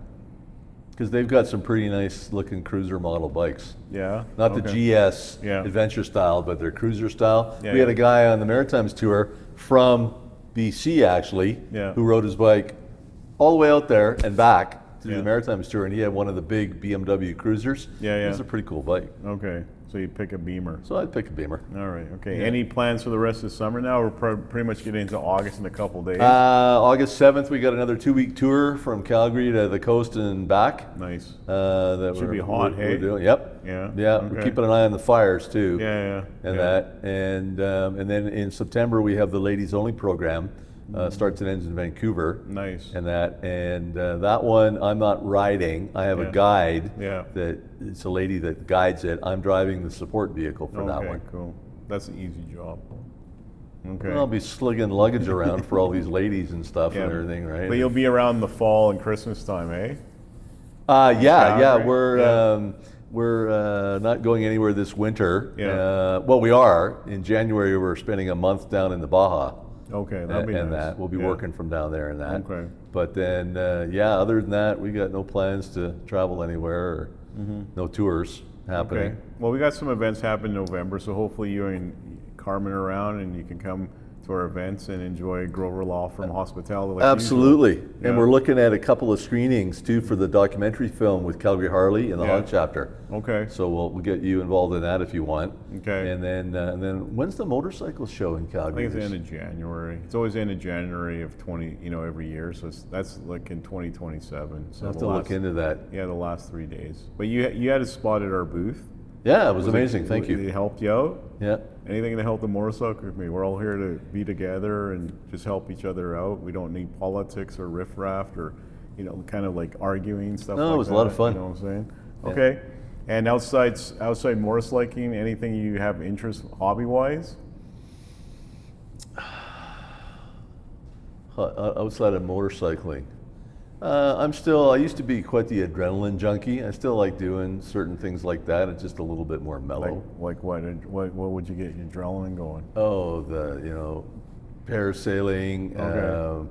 because they've got some pretty nice looking cruiser model bikes. Yeah. Not the Okay. GS Yeah. adventure style, but their cruiser style. Yeah, we had yeah. a guy on the Maritimes tour from BC actually, Yeah. who rode his bike all the way out there and back to do Yeah. the Maritimes tour, and he had one of the big BMW cruisers. Yeah, yeah. It was a pretty cool bike. Okay, so you pick a Beamer. So I'd pick a Beamer. All right. Okay. Yeah. Any plans for the rest of the summer now? We're pretty much getting into August in a couple days. August 7th, we got another 2-week tour from Calgary to the coast and back. Nice. That Should be hot, hey? we're doing. Yep. Yeah. Yeah. Okay. We're keeping an eye on the fires too. Yeah. And yeah. that, and then in September we have the ladies only program. Starts and ends in Vancouver. Nice. And that one I'm not riding. I have Yeah. a guide. Yeah. That it's a lady that guides it. I'm driving the support vehicle for that Okay, one. cool. That's an easy job. Okay. I'll be slinging luggage around for all these ladies and stuff Yeah. and everything, right? But you'll be around the fall and Christmas time, eh? Yeah, Calgary? we're not going anywhere this winter. Yeah. Well, we are. In January, we're spending a month down in the Baja. Okay, that'd be and nice. that we'll be Yeah. working from down there and that. Okay. But then, other than that, we got no plans to travel anywhere or no tours happening. Okay. Well, we got some events happening in November, so hopefully you and Carmen are around and you can come to our events and enjoy Grover Law Firm hospitality. Like Absolutely. usual. And Yeah. we're looking at a couple of screenings too for the documentary film with Calgary Harley in the Yeah. Hog Chapter. Okay. So we'll get you involved in that if you want. Okay. And then when's the motorcycle show in I Calgary? think it's the end of January. It's always the end of January of every year. So that's like in 2027. So I'll have the to last- look into that. Yeah, the last 3 days. But you had a spot at our booth. Yeah, it was amazing. Thank It you. helped you out. Yeah. Anything to help the motorcycle with me. We're all here to be together and just help each other out. We don't need politics or riffraff or, kind of like arguing stuff. No, like it was a lot of that, fun. You know what I'm saying? Yeah. Okay. And outside motorcycling, anything you have interest hobby wise? Outside of motorcycling, I used to be quite the adrenaline junkie. I still like doing certain things like that. It's just a little bit more mellow. Like what? What would you get your adrenaline going? Oh, parasailing, Okay.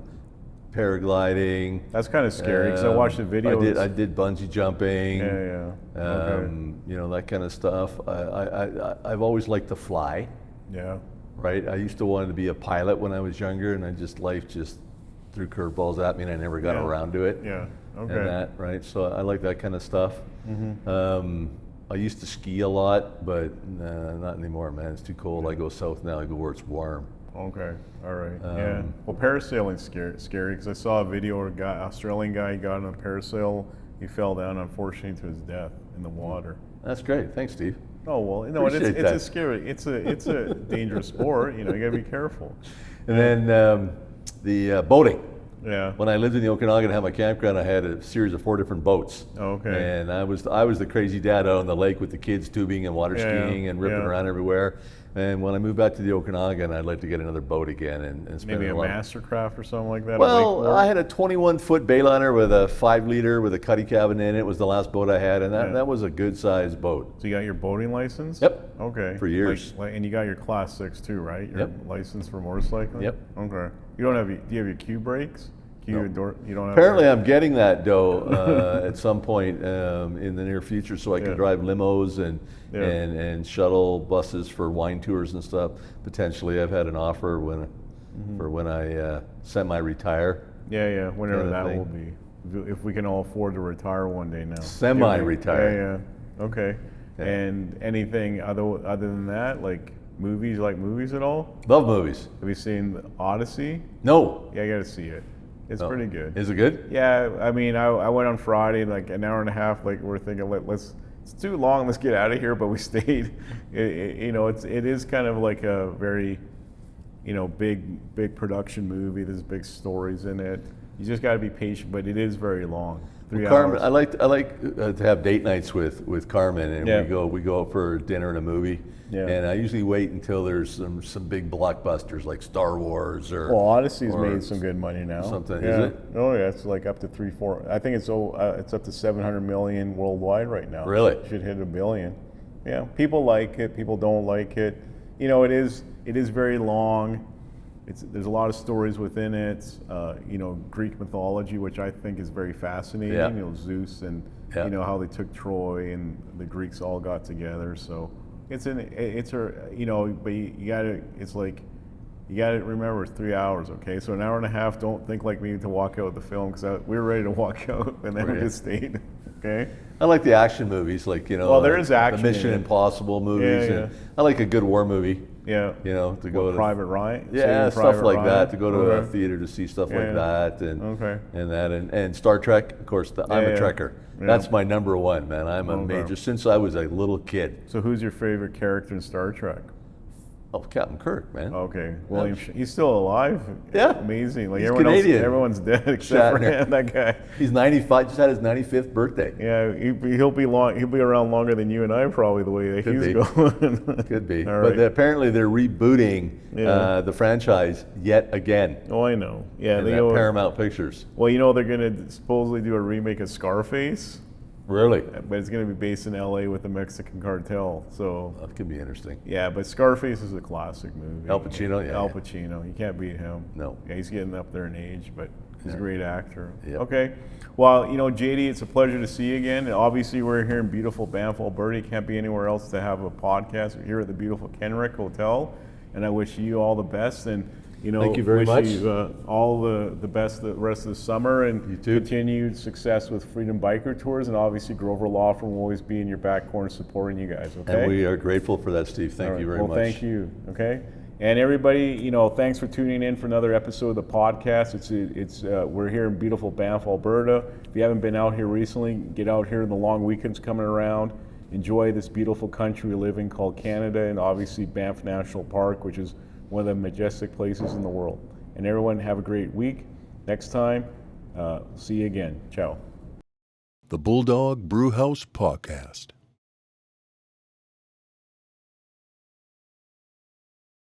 Paragliding. That's kind of scary because I watched the video. I did bungee jumping. Yeah. Okay. That kind of stuff. I've always liked to fly. Yeah. Right. I used to want to be a pilot when I was younger, and life just threw curveballs at me, and I never got Yeah. around to it. Yeah. Okay. And that, right? So I like that kind of stuff. I used to ski a lot, but not anymore, man. It's too cold. I go south now. I go where it's warm. Okay, all right, yeah. Well, parasailing's scary because I saw a video of an Australian guy got on a parasail. He fell down, unfortunately, to his death in the water. That's great. Thanks, Steve. Oh well, no, it's Appreciate a that. scary. It's a dangerous sport. You gotta be careful. And then the boating. Yeah. When I lived in the Okanagan and had my campground, I had a series of 4 different boats. Okay. And I was the crazy dad out on the lake with the kids tubing and water Yeah, skiing and ripping yeah. around everywhere. And when I moved back to the Okanagan, I'd like to get another boat again and spend Maybe a lot. Mastercraft or something like that. Well, I had a 21-foot Bayliner with a 5-liter with a cuddy cabin in it. It was the last boat I had, and that was a good-sized boat. So you got your boating license? Yep. Okay. For years. And you got your Class 6 too, right? Your Yep. license for motorcycling? Yep. Okay. Do you have your Q brakes? You don't have. Apparently, I'm getting that dough at some point in the near future, so I can Yeah. drive limos and Yeah. and shuttle buses for wine tours and stuff. Potentially, I've had an offer for when I semi-retire. Yeah, whenever Kind of that thing. will be. If we can all afford to retire one day now. Semi-retire. Yeah. Okay. Yeah. And anything other than that, like movies? Like movies at all? Love movies. Have you seen Odyssey? No. Yeah, I got to see it. It's No. pretty good. Is it good? Yeah, I mean, I went on Friday, like an hour and a half. Like we're thinking, it's too long. Let's get out of here. But we stayed. It is kind of like a very, big production movie. There's big stories in it. You just got to be patient, but it is very long. 3 Carmen, hours. I like to have date nights with Carmen, and Yeah. we go out for dinner and a movie. Yeah. And I usually wait until there's some big blockbusters like Star Wars or. Well, Odyssey's or made some good money now. something, is yeah. it? Oh yeah, it's like up to 3-4. I think it's up to 700 million worldwide right now. Really? Should hit $1 billion. Yeah, people like it. People don't like it. It is very long. There's a lot of stories within it. Greek mythology, which I think is very fascinating. Yeah. Zeus and Yeah. how they took Troy and the Greeks all got together. So but you gotta remember it's 3 hours, okay? So an hour and a half. Don't think like me to walk out of the film because we were ready to walk out and then we Right. just stayed, okay? I like the action movies, like Well, there is action the Mission in it. Impossible movies. Yeah, And I like a good war movie. Yeah. To go to Private Ryan. Yeah, Saving stuff Private like Ryan. that. To go to a Okay. theater to see stuff Yeah. like that, and Okay. and Star Trek, of course. I'm a Yeah. Trekker. Yeah. That's my number one, man. I'm a Okay. major since I was a little kid. So who's your favorite character in Star Trek? Oh, Captain Kirk, man. Okay, William. He's still alive. Yeah. Amazing. Like He's everyone Canadian. else, everyone's dead except for Shatner. him. That guy. He's 95. Just had his 95th birthday. Yeah, he'll be long. He'll be around longer than you and I probably. The way that Could he's be. going. Could be. All But right. apparently they're rebooting the franchise yet again. Oh, I know. Yeah, In they that go. Paramount Pictures. Well, you know they're gonna supposedly do a remake of Scarface, Really? but it's gonna be based in L.A. with the Mexican cartel. So That could be interesting. yeah, but Scarface is a classic movie. Al Pacino, yeah, Al yeah. Pacino, you can't beat him. No. Yeah, he's getting up there in age, but he's a Yeah. great actor. Yep. Okay. Well, you know, JD, it's a pleasure to see you again. And obviously, we're here in beautiful Banff, Alberta. You can't be anywhere else to have a podcast. We're here at the beautiful Kenrick Hotel, and I wish you all the best. And you know, Thank you very wish much. you all the best the rest of the summer, and You too. continued success with Freedom Biker Tours. And obviously, Grover Law Firm will always be in your back corner supporting you guys. Okay. And we are grateful for that, Steve. Thank All right. you very Well, much. thank you. Okay. And everybody, you know, thanks for tuning in for another episode of the podcast. We're here in beautiful Banff, Alberta. If you haven't been out here recently, get out here in the long weekends coming around. Enjoy this beautiful country we live in called Canada, and obviously Banff National Park, which is one of the majestic places in the world. And everyone have a great week. Next time, see you again. Ciao. The Bulldog Brewhouse Podcast.